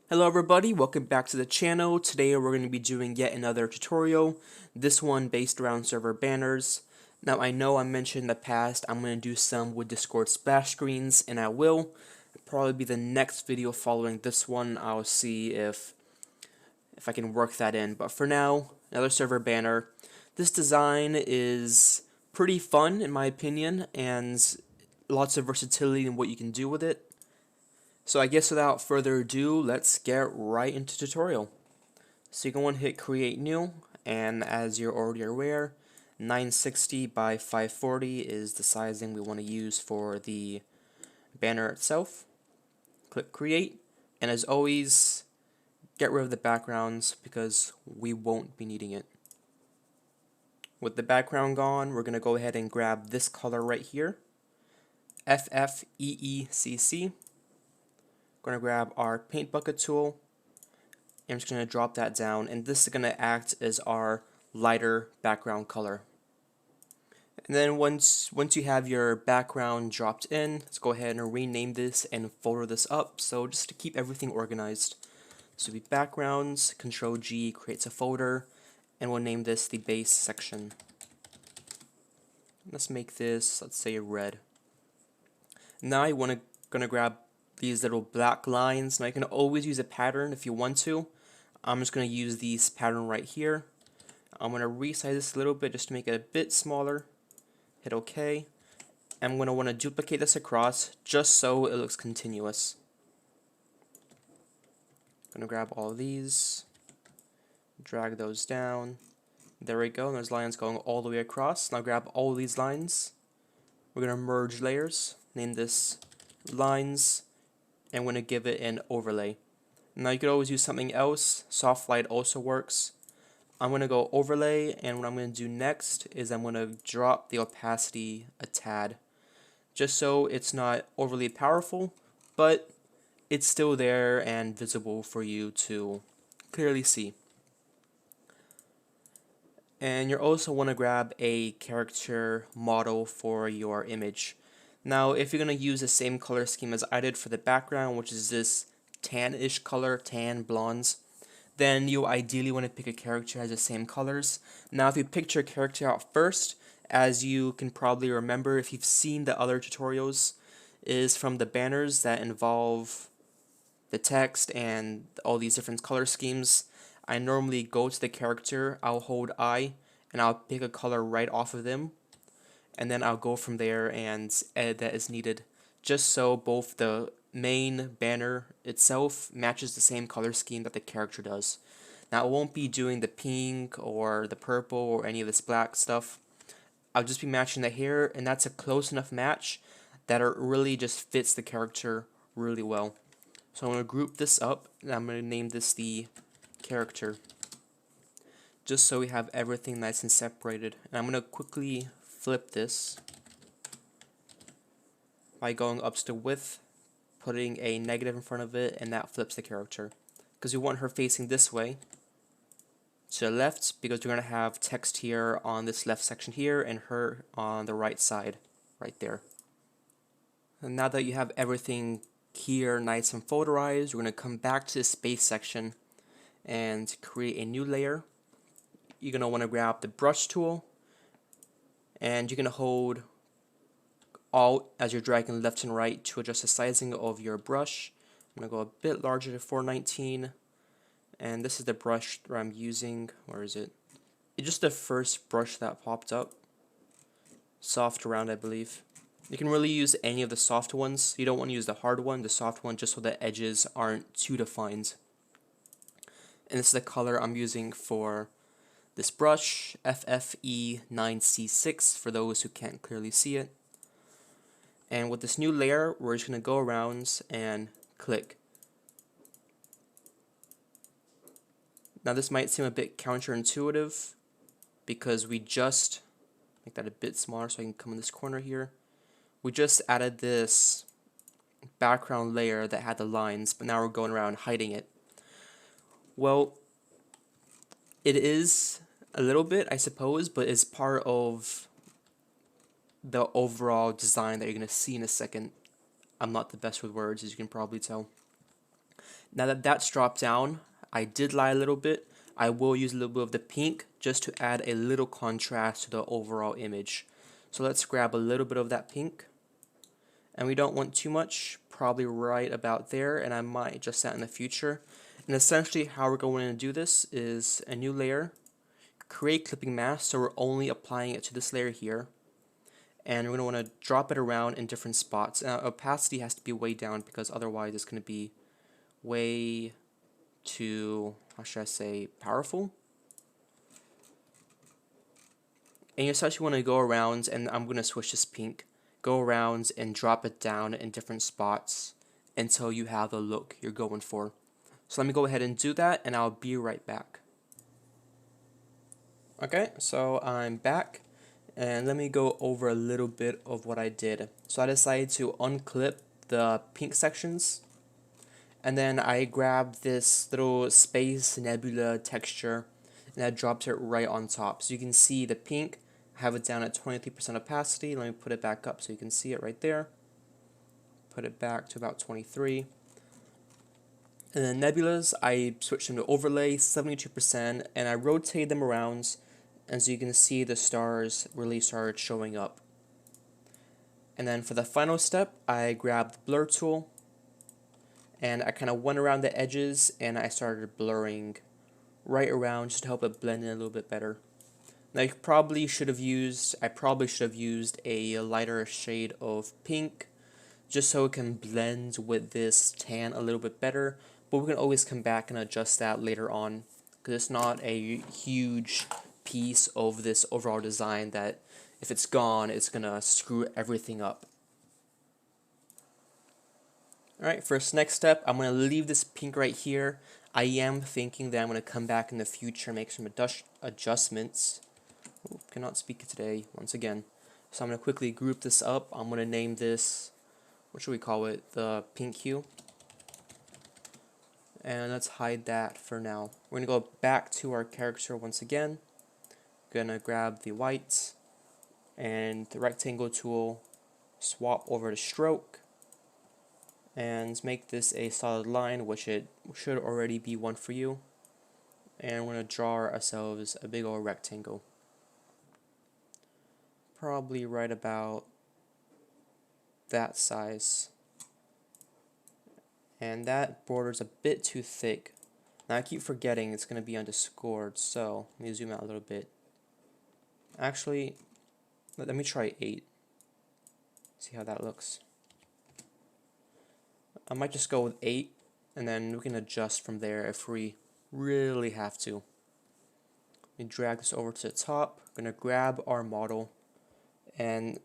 Hello everybody, welcome back to the channel. Today we're going to be doing yet another tutorial, this one based around server banners. Now I know I mentioned in the past I'm going to do some with Discord splash screens, and I will. Probably be the next video following this one. I'll see if I can work that in. But for now, another server banner. This design is pretty fun in my opinion, and lots of versatility in what you can do with it. So I guess without further ado, let's get right into tutorial. So you can hit create new, and as you're already aware, 960 by 540 is the sizing we want to use for the banner itself. Click create, and as always, get rid of the backgrounds because we won't be needing it. With the background gone, we're going to go ahead and grab this color right here, FFEECC. Going to grab our paint bucket tool. I'm just going to drop that down, and this is going to act as our lighter background color. And then once you have your background dropped in, let's go ahead and rename this and folder this up. So just to keep everything organized. So we backgrounds, Control G creates a folder, and we'll name this the base section. Let's make this, let's say, red. Now I gonna grab these little black lines. Now you can always use a pattern if you want to. I'm just going to use this pattern right here. I'm going to resize this a little bit just to make it a bit smaller. Hit OK. I'm going to want to duplicate this across just so it looks continuous. I'm going to grab all of these, drag those down. There we go. There's lines going all the way across. Now grab all of these lines. We're going to merge layers, name this lines, and we're going to give it an overlay. Now you could always use something else. Soft light also works. I'm going to go overlay, and what I'm going to do next is I'm going to drop the opacity a tad, just so it's not overly powerful, but it's still there and visible for you to clearly see. And you also want to grab a character model for your image. Now if you're going to use the same color scheme as I did for the background, which is this tan-ish color, tan, blondes, then you ideally want to pick a character that has the same colors. Now if you picked your character out first, as you can probably remember if you've seen the other tutorials, is from the banners that involve the text and all these different color schemes. I normally go to the character, I'll hold I, and I'll pick a color right off of them, and then I'll go from there and edit that as needed, just so both the main banner itself matches the same color scheme that the character does. Now I won't be doing the pink or the purple or any of this black stuff. I'll just be matching the hair, and that's a close enough match that it really just fits the character really well. So I'm going to group this up, and I'm going to name this the character, just so we have everything nice and separated. And I'm going to quickly flip this by going up to width, putting a negative in front of it, and that flips the character. Because we want her facing this way, to the left, because we're going to have text here on this left section here, and her on the right side, right there. And now that you have everything here nice and folderized, we're going to come back to the space section and create a new layer. You're going to want to grab the brush tool, and you're going to hold Alt as you're dragging left and right to adjust the sizing of your brush. I'm going to go a bit larger to 419, and this is the brush that I'm using. Where is it? It's just the first brush that popped up. Soft round, I believe. You can really use any of the soft ones. You don't want to use the hard one, the soft one, just so the edges aren't too defined. And this is the color I'm using for this brush, FFE9C6, for those who can't clearly see it. And with this new layer, we're just going to go around and click. Now this might seem a bit counterintuitive because we just, make that a bit smaller so I can come in this corner here. We just added this background layer that had the lines, but now we're going around hiding it. Well, it is a little bit, I suppose, but it's part of the overall design that you're going to see in a second. I'm not the best with words, as you can probably tell. Now that that's dropped down, I did lie a little bit. I will use a little bit of the pink just to add a little contrast to the overall image. So let's grab a little bit of that pink. And we don't want too much, probably right about there, and I might adjust that in the future. And essentially how we're going to do this is a new layer, create clipping mask, so we're only applying it to this layer here. And we're going to want to drop it around in different spots. Now opacity has to be way down because otherwise it's going to be way too, how should I say, powerful. And you essentially want to go around, and I'm going to switch this pink, go around and drop it down in different spots until you have the look you're going for. So let me go ahead and do that, and I'll be right back. Okay, so I'm back, and let me go over a little bit of what I did. So I decided to unclip the pink sections, and then I grabbed this little space nebula texture, and I dropped it right on top. So you can see the pink, I have it down at 23% opacity. Let me put it back up so you can see it right there. Put it back to about 23. And then nebulas, I switched them to overlay, 72%, and I rotate them around, and so you can see the stars really started showing up. And then for the final step, I grabbed the blur tool, and I kind of went around the edges, and I started blurring right around just to help it blend in a little bit better. Now I probably should have used a lighter shade of pink, just so it can blend with this tan a little bit better, but we can always come back and adjust that later on, because it's not a huge piece of this overall design that if it's gone, it's gonna screw everything up. Alright, for this next step, I'm going to leave this pink right here. I am thinking that I'm going to come back in the future and make some adjustments. Ooh, cannot speak today, once again. So I'm going to quickly group this up. I'm going to name this, what should we call it? The pink hue. And let's hide that for now. We're going to go back to our character once again. Going to grab the whites and the rectangle tool, swap over to stroke, and make this a solid line, which it should already be one for you. And we're going to draw ourselves a big old rectangle. Probably right about that size. And that border's a bit too thick. Now I keep forgetting it's going to be underscored, so let me zoom out a little bit. Actually, let me try 8. See how that looks. I might just go with 8, and then we can adjust from there if we really have to. Let me drag this over to the top. I'm going to grab our model, and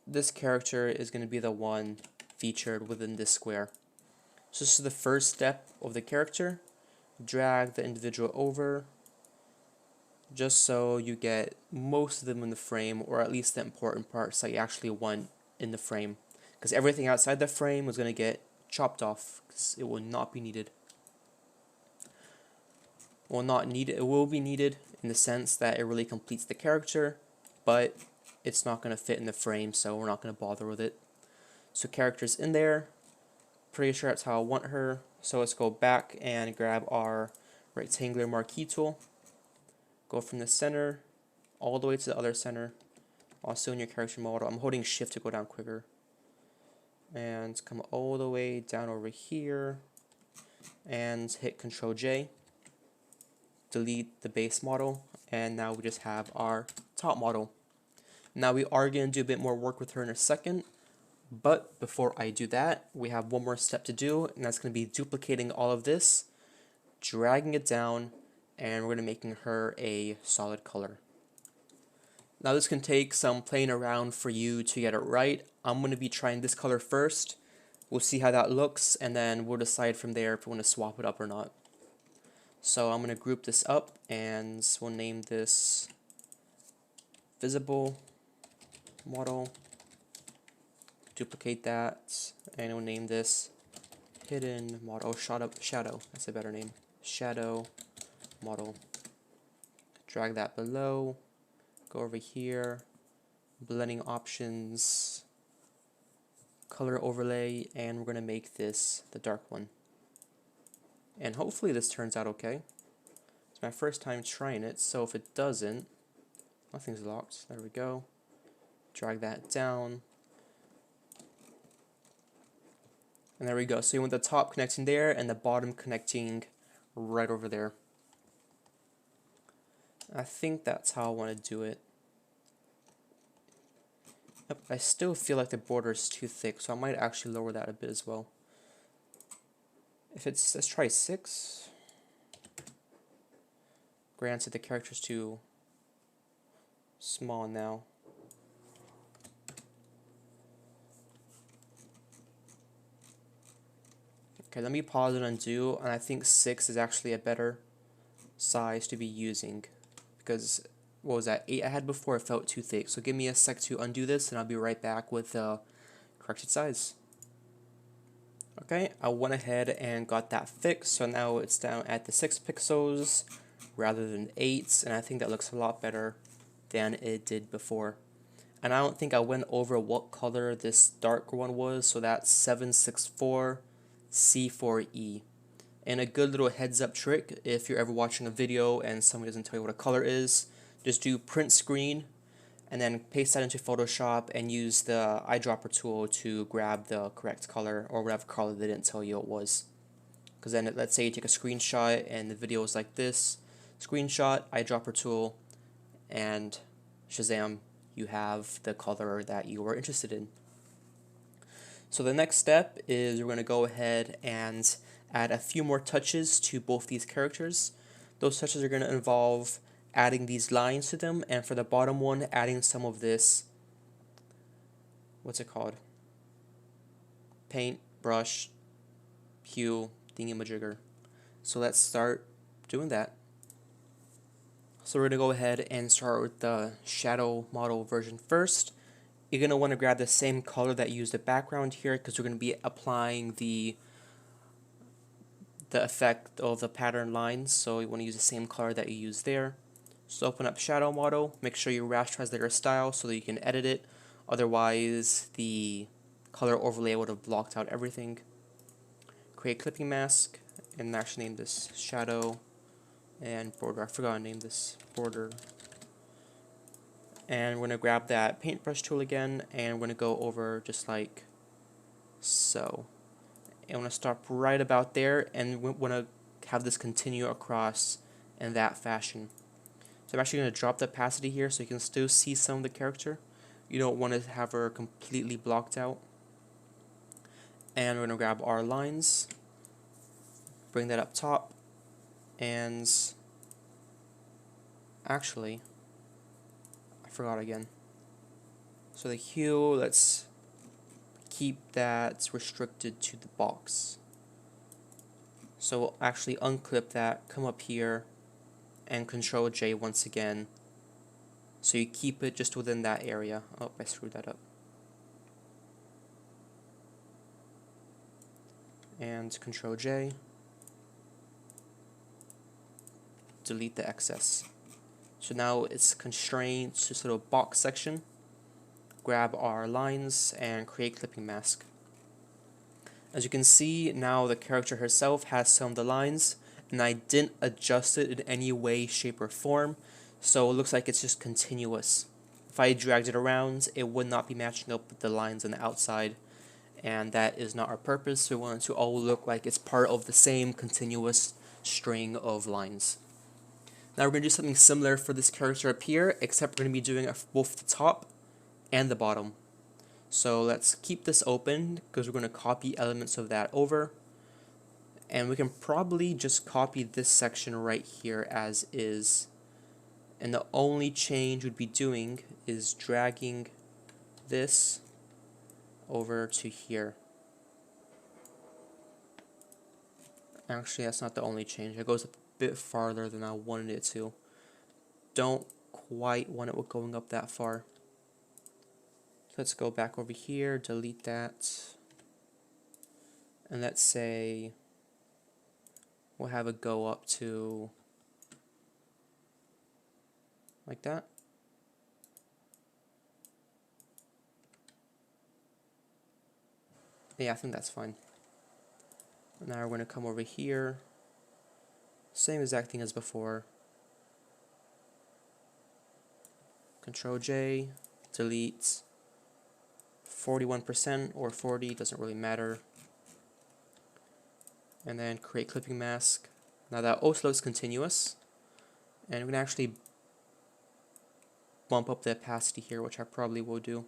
this character is going to be the one featured within this square. So this is the first step of the character. Drag the individual over, just so you get most of them in the frame, or at least the important parts that you actually want in the frame. Because everything outside the frame is going to get chopped off because it will not be needed. It will be needed in the sense that it really completes the character, but it's not going to fit in the frame, so we're not going to bother with it. So character's in there. Pretty sure that's how I want her. So let's go back and grab our rectangular marquee tool. Go from the center all the way to the other center. Also in your character model, I'm holding shift to go down quicker. And come all the way down over here and hit Control J, delete the base model, and now we just have our top model. Now we are going to do a bit more work with her in a second, but before I do that, we have one more step to do, and that's going to be duplicating all of this, dragging it down, and we're going to making her a solid color. Now this can take some playing around for you to get it right. I'm going to be trying this color first. We'll see how that looks, and then we'll decide from there if we want to swap it up or not. So I'm going to group this up, and we'll name this visible model. Duplicate that, and we'll name this hidden model. Shadow, that's a better name. Shadow model. Drag that below. Go over here, blending options, color overlay, and we're going to make this the dark one. And hopefully this turns out okay. It's my first time trying it, so if it doesn't, nothing's locked. There we go. Drag that down. And there we go. So you want the top connecting there and the bottom connecting right over there. I think that's how I want to do it. Yep, I still feel like the border is too thick, so I might actually lower that a bit as well. If it's, let's try 6. Granted, the character's too small now. Okay, let me pause and undo, and I think 6 is actually a better size to be using, because what was that, 8 I had before, it felt too thick. So give me a sec to undo this, and I'll be right back with the corrected size. Okay, I went ahead and got that fixed, so now it's down at the 6 pixels rather than 8, and I think that looks a lot better than it did before. And I don't think I went over what color this dark one was, so that's 764 C4E. And a good little heads up trick, if you're ever watching a video and somebody doesn't tell you what a color is, just do print screen and then paste that into Photoshop and use the eyedropper tool to grab the correct color or whatever color they didn't tell you it was. Because then let's say you take a screenshot and the video is like this, screenshot, eyedropper tool, and Shazam, you have the color that you were interested in. So the next step is we're going to go ahead and add a few more touches to both these characters. Those touches are going to involve adding these lines to them, and for the bottom one, adding some of this, what's it called? Paint, brush, hue, thingamajigger. So let's start doing that. So we're going to go ahead and start with the shadow model version first. You're going to want to grab the same color that you used the background here, because we're going to be applying the effect of the pattern lines, so you want to use the same color that you used there. So open up shadow model, make sure you rasterize layer style so that you can edit it, otherwise the color overlay would have blocked out everything. Create clipping mask, and actually name this shadow and border. I forgot to name this border. And we're going to grab that paintbrush tool again, and we're going to go over just like so. And I'm going to stop right about there, and we want to have this continue across in that fashion. So I'm actually going to drop the opacity here so you can still see some of the character. You don't want to have her completely blocked out. And we're going to grab our lines, bring that up top, and actually, I forgot again. So the hue, let's keep that restricted to the box. So we'll actually unclip that, come up here, and Control J once again. So you keep it just within that area. Oh, I screwed that up. And Control J. Delete the excess. So now it's constrained to this little box section. Grab our lines and create clipping mask. As you can see, now the character herself has some of the lines, and I didn't adjust it in any way, shape, or form, so it looks like it's just continuous. If I dragged it around, it would not be matching up with the lines on the outside, and that is not our purpose. We want it to all look like it's part of the same continuous string of lines. Now we're going to do something similar for this character up here, except we're going to be doing it for both the top and the bottom. So let's keep this open because we're going to copy elements of that over. And we can probably just copy this section right here as is. And the only change we'd be doing is dragging this over to here. Actually, that's not the only change. It goes a bit farther than I wanted it to. Don't quite want it going up that far. Let's go back over here, delete that, and let's say we'll have it go up to like that. Yeah, I think that's fine. Now we're going to come over here Same exact thing as before. Control J, delete 41% or 40, doesn't really matter. And then create clipping mask. Now that also looks continuous. And we're going to actually bump up the opacity here, which I probably will do.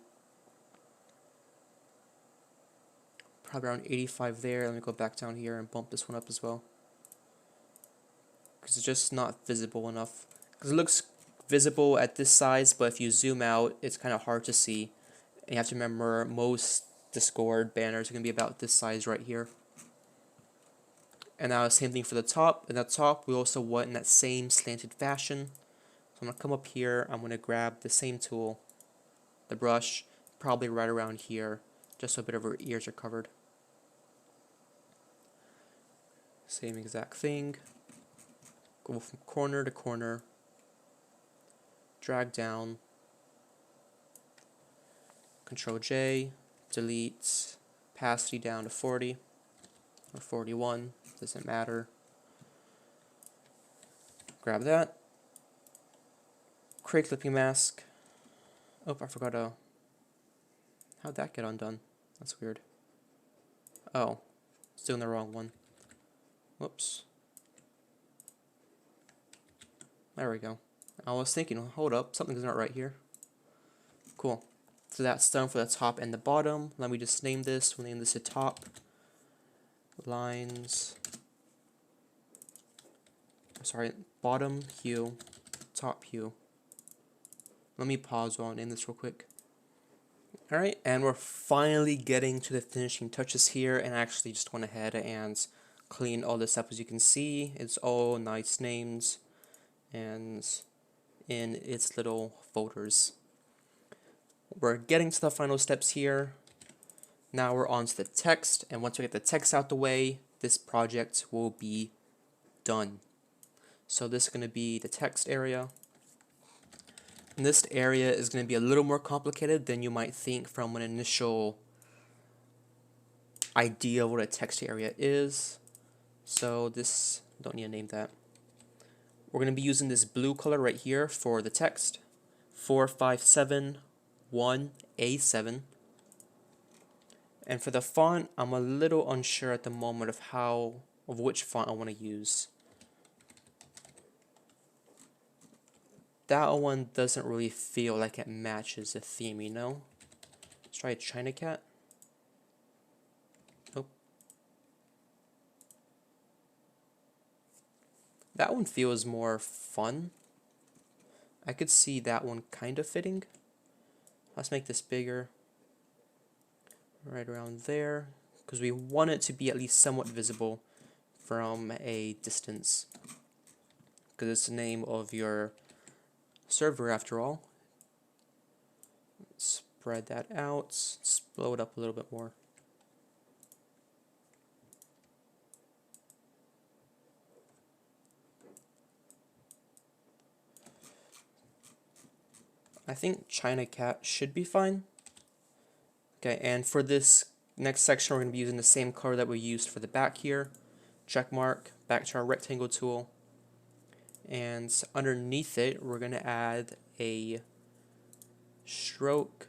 Probably around 85 there. Let me go back down here and bump this one up as well. Because it's just not visible enough. Because it looks visible at this size, but if you zoom out, it's kind of hard to see. And you have to remember most Discord banners are going to be about this size right here. And now same thing for the top. In the top, we also want in that same slanted fashion. So I'm going to come up here, I'm going to grab the same tool, the brush, probably right around here, just so a bit of our ears are covered. Same exact thing. Go from corner to corner, drag down, Control J, delete, opacity down to 40 or 41, doesn't matter. Grab that, create clipping mask. Oh, I forgot to. How'd that get undone? That's weird. Oh, it's doing the wrong one. Whoops. There we go. I was thinking, hold up, something's not right here. Cool. So that's done for the top and the bottom. Let me just name this. We'll name this the top lines. Sorry, bottom hue, top hue. Let me pause while I name this real quick. Alright, and we're finally getting to the finishing touches here, and I actually just went ahead and cleaned all this up. As you can see, it's all nice names and in its little folders. We're getting to the final steps here. Now we're on to the text, and once we get the text out the way, this project will be done. So this is going to be the text area. And this area is going to be a little more complicated than you might think from an initial idea of what a text area is. So this, don't need to name that. We're going to be using this blue color right here for the text. 4571A7. And for the font, I'm a little unsure at the moment of which font I want to use. That one doesn't really feel like it matches the theme, you know? Let's try China Cat. Nope. That one feels more fun. I could see that one kind of fitting. Let's make this bigger. Right around there. Because we want it to be at least somewhat visible from a distance. Because it's the name of your server after all. Spread that out. Let's blow it up a little bit more. I think China Cat should be fine. Okay, and for this next section, we're going to be using the same color that we used for the back here. Check mark, back to our rectangle tool. And underneath it, we're going to add a stroke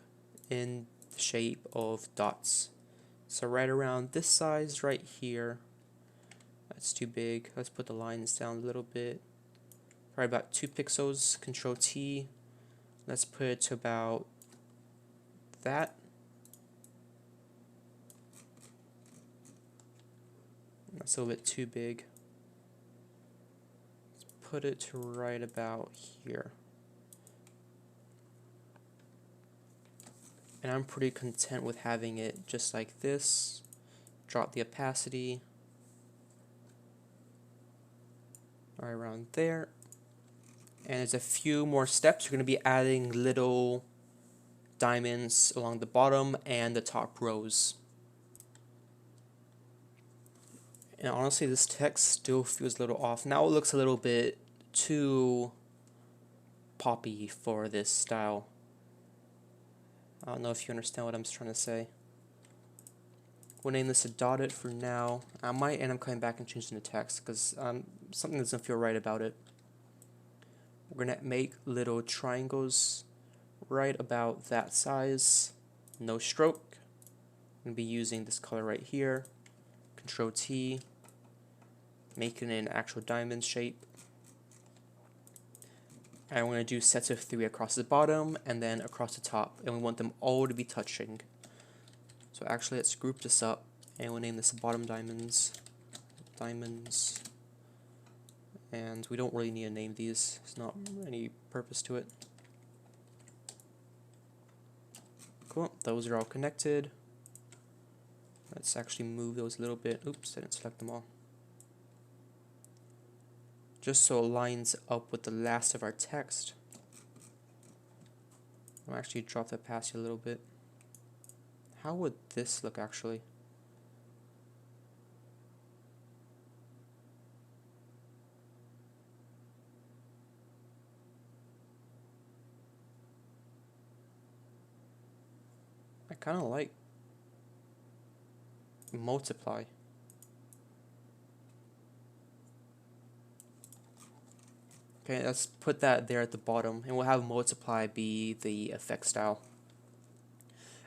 in the shape of dots. So right around this size right here. That's too big. Let's put the lines down a little bit. Probably about 2 pixels. Control T. Let's put it to about that. That's a little bit too big. Let's put it to right about here. And I'm pretty content with having it just like this. Drop the opacity. Right around there. And there's a few more steps. You're going to be adding little diamonds along the bottom and the top rows. And honestly, this text still feels a little off. Now it looks a little bit too poppy for this style. I don't know if you understand what I'm trying to say. We'll name this a dotted for now. I might end up coming back and changing the text because I'm something doesn't feel right about it. We're gonna make little triangles right about that size. No stroke. I'm gonna be using this color right here. Control T. Making an actual diamond shape. And we're going to do sets of 3 across the bottom and then across the top. And we want them all to be touching. So actually let's group this up and we'll name this bottom diamonds. Diamonds. And we don't really need to name these. There's not any purpose to it. Cool. Those are all connected. Let's actually move those a little bit. Oops, I didn't select them all. Just so it lines up with the last of our text. I'll actually drop that past you a little bit. How would this look actually? I kind of like multiply. Okay, let's put that there at the bottom, and we'll have multiply be the effect style.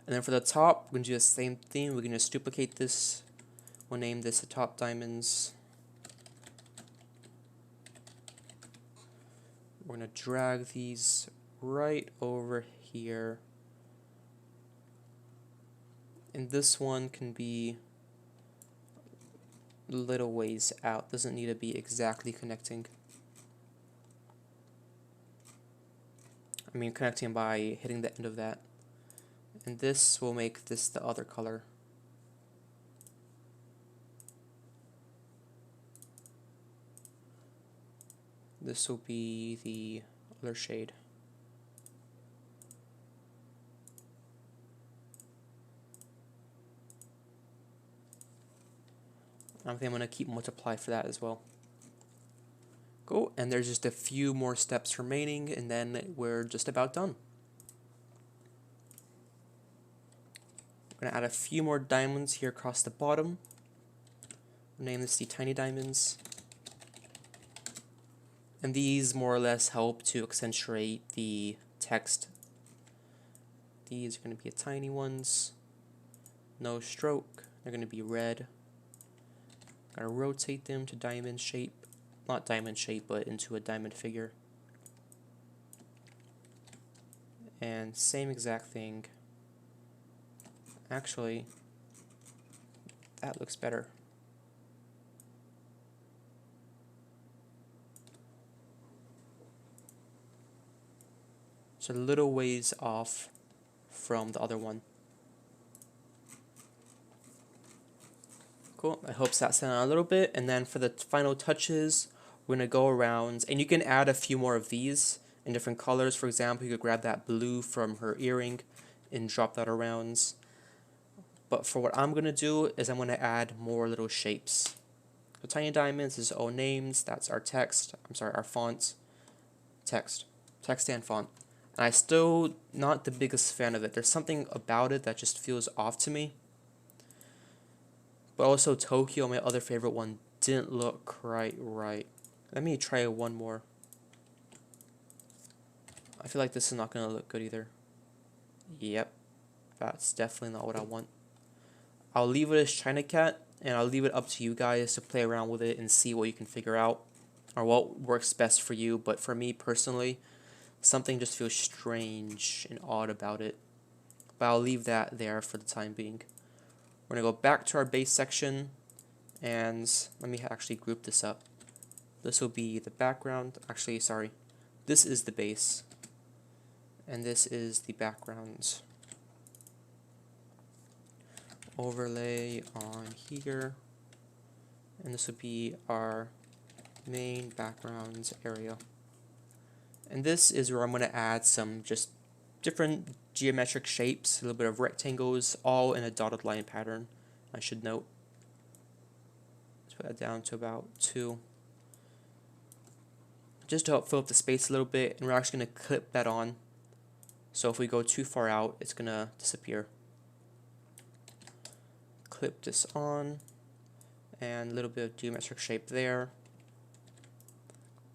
And then for the top, we're going to do the same thing. We're going to just duplicate this. We'll name this the top diamonds. We're going to drag these right over here. And this one can be little ways out. Doesn't need to be exactly connecting. I mean connecting by hitting the end of that. And this will make this the other color. This will be the other shade. I think I'm going to keep multiply for that as well. Cool, and there's just a few more steps remaining, and then we're just about done. We're going to add a few more diamonds here across the bottom. Name this the tiny diamonds. And these more or less help to accentuate the text. These are going to be tiny ones. No stroke. They're going to be red. Gotta rotate them to diamond shape. Not diamond shape, but into a diamond figure. And same exact thing. Actually, that looks better. It's a little ways off from the other one. Cool, I hope that set out a little bit. And then for the final touches, we're going to go around, and you can add a few more of these in different colors. For example, you could grab that blue from her earring and drop that around. But for what I'm going to do is I'm going to add more little shapes. So tiny diamonds is all names. That's our text. I'm sorry, our font. Text and font. And I still not the biggest fan of it. There's something about it that just feels off to me. But also Tokyo, my other favorite one, didn't look quite right. Let me try one more. I feel like this is not going to look good either. Yep, that's definitely not what I want. I'll leave it as China Cat, and I'll leave it up to you guys to play around with it and see what you can figure out, or what works best for you. But for me personally, something just feels strange and odd about it. But I'll leave that there for the time being. We're going to go back to our base section, and let me actually group this up. This will be the background. Actually, sorry. This is the base, and this is the background. Overlay on here, and this would be our main background area. And this is where I'm going to add some just different geometric shapes, a little bit of rectangles, all in a dotted line pattern, I should note. Let's put that down to about 2. Just to help fill up the space a little bit, and we're actually going to clip that on. So if we go too far out, it's going to disappear. Clip this on, and a little bit of geometric shape there.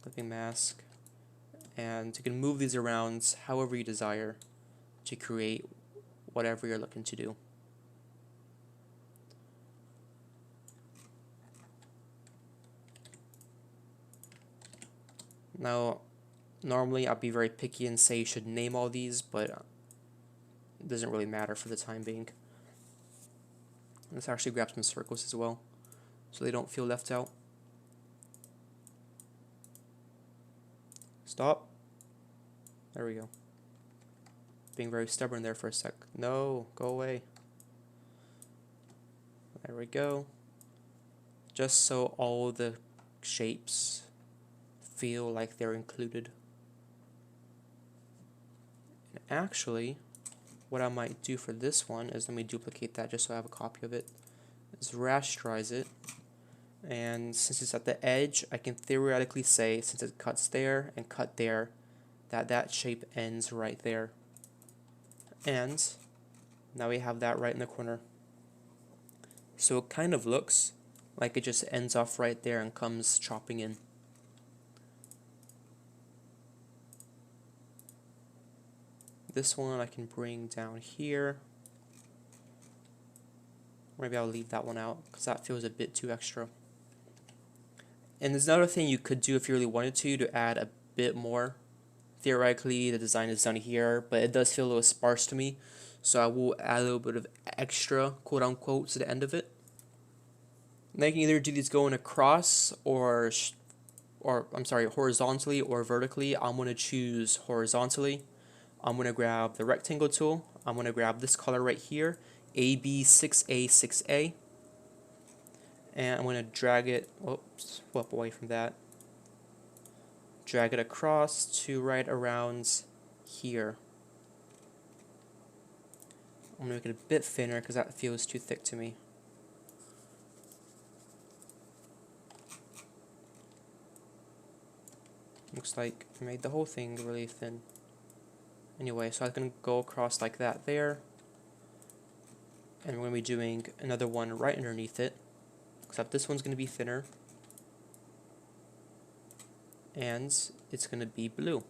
Clipping mask. And you can move these around however you desire to create whatever you're looking to do. Now, normally I'd be very picky and say you should name all these, but it doesn't really matter for the time being. Let's actually grab some circles as well, so they don't feel left out. Stop. There we go. Being very stubborn there for a sec. No, go away. There we go. Just so all the shapes feel like they're included. And actually, what I might do for this one is, let me duplicate that just so I have a copy of it, is rasterize it. And since it's at the edge, I can theoretically say, since it cuts there and cut there, that that shape ends right there. And now we have that right in the corner. So it kind of looks like it just ends off right there and comes chopping in. This one I can bring down here. Maybe I'll leave that one out because that feels a bit too extra. And there's another thing you could do if you really wanted to add a bit more. Theoretically, the design is done here, but it does feel a little sparse to me. So I will add a little bit of extra, quote unquote, to the end of it. And I can either do these going across or horizontally or vertically. I'm going to choose horizontally. I'm going to grab the rectangle tool. I'm going to grab this color right here, AB6A6A. And I'm going to drag it, flip away from that. Drag it across to right around here. I'm going to make it a bit thinner because that feels too thick to me. Looks like I made the whole thing really thin. Anyway, so I'm going to go across like that there. And we're going to be doing another one right underneath it. Except this one's going to be thinner. And it's going to be blue.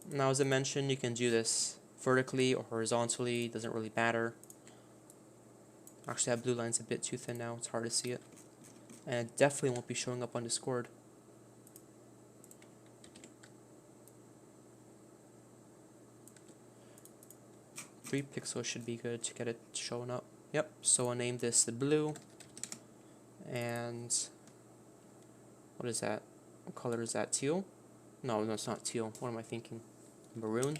Now, as I mentioned, you can do this vertically or horizontally, doesn't really matter. Actually, that blue line's a bit too thin now, it's hard to see it. And it definitely won't be showing up on Discord. Three pixels should be good to get it showing up. Yep, so I'll name this the blue. And what is that? What color is that? Teal? No, it's not teal. What am I thinking? Maroon?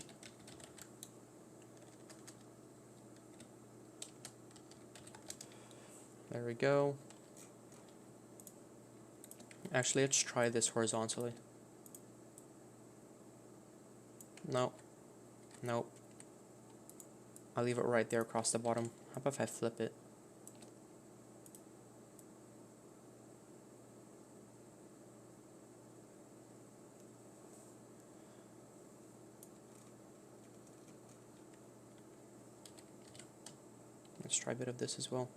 There we go. Actually, let's try this horizontally. Nope. Nope. I'll leave it right there across the bottom. How about if I flip it? Let's try a bit of this as well.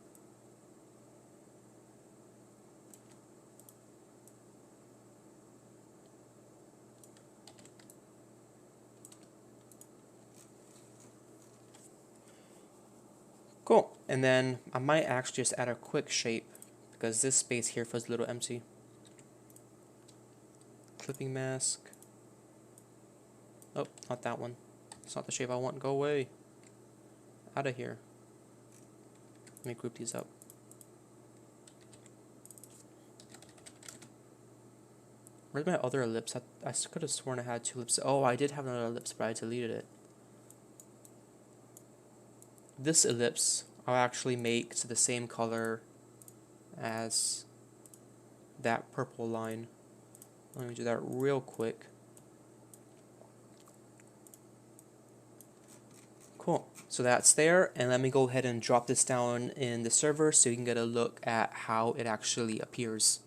Cool. And then I might actually just add a quick shape because this space here feels a little empty. Clipping mask. Oh, not that one. It's not the shape I want. Go away. Out of here. Let me group these up. Where's my other ellipse? I could have sworn I had two ellipses. Oh, I did have another ellipse, but I deleted it. This ellipse I'll actually make to the same color as that purple line. Let me do that real quick. Cool. So that's there, and let me go ahead and drop this down in the server so you can get a look at how it actually appears.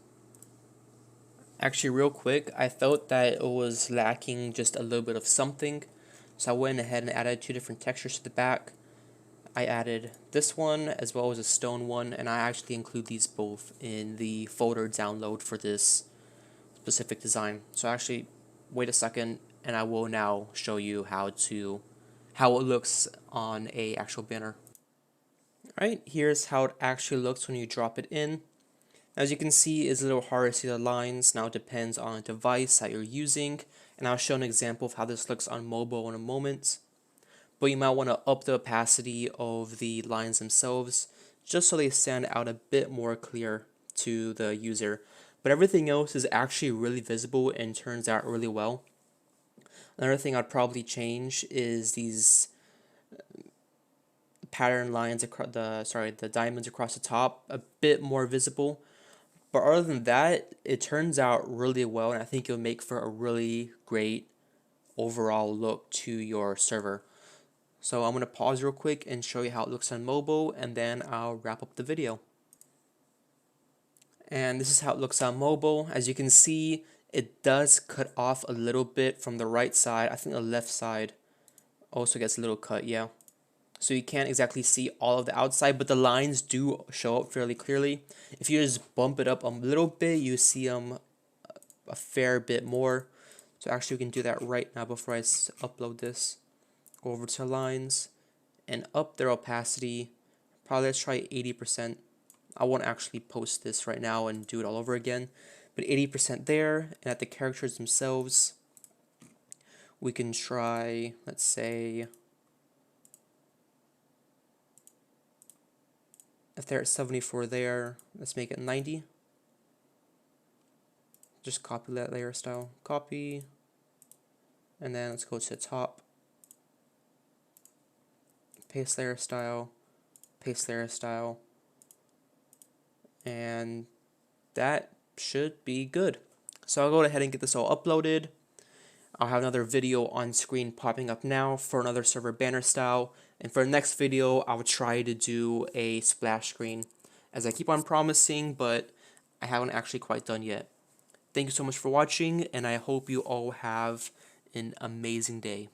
Actually, real quick, I felt that it was lacking just a little bit of something, so I went ahead and added two different textures to the back. I added this one as well as a stone one, and I actually include these both in the folder download for this specific design. So actually, wait a second, and I will now show you how it looks on a actual banner. Alright, here's how it actually looks when you drop it in. As you can see, it's a little hard to see the lines. Now it depends on the device that you're using, and I'll show an example of how this looks on mobile in a moment. But you might want to up the opacity of the lines themselves just so they stand out a bit more clear to the user. But everything else is actually really visible and turns out really well. Another thing I'd probably change is these pattern lines across the diamonds across the top, a bit more visible. But other than that, it turns out really well, and I think it'll make for a really great overall look to your server. So I'm going to pause real quick and show you how it looks on mobile, and then I'll wrap up the video. And this is how it looks on mobile. As you can see, it does cut off a little bit from the right side. I think the left side also gets a little cut, yeah. So you can't exactly see all of the outside, but the lines do show up fairly clearly. If you just bump it up a little bit, you see them a fair bit more. So actually we can do that right now before I upload this. Go over to lines and up their opacity. Probably let's try 80%. I won't actually post this right now and do it all over again, but 80% there. And at the characters themselves, we can try, let's say, if they're at 74 there, let's make it 90. Just copy that layer style, copy, and then let's go to the top, paste layer style, and that should be good. So I'll go ahead and get this all uploaded. I'll have another video on screen popping up now for another server banner style, and for the next video I'll try to do a splash screen, as I keep on promising, but I haven't actually quite done yet. Thank you so much for watching, and I hope you all have an amazing day.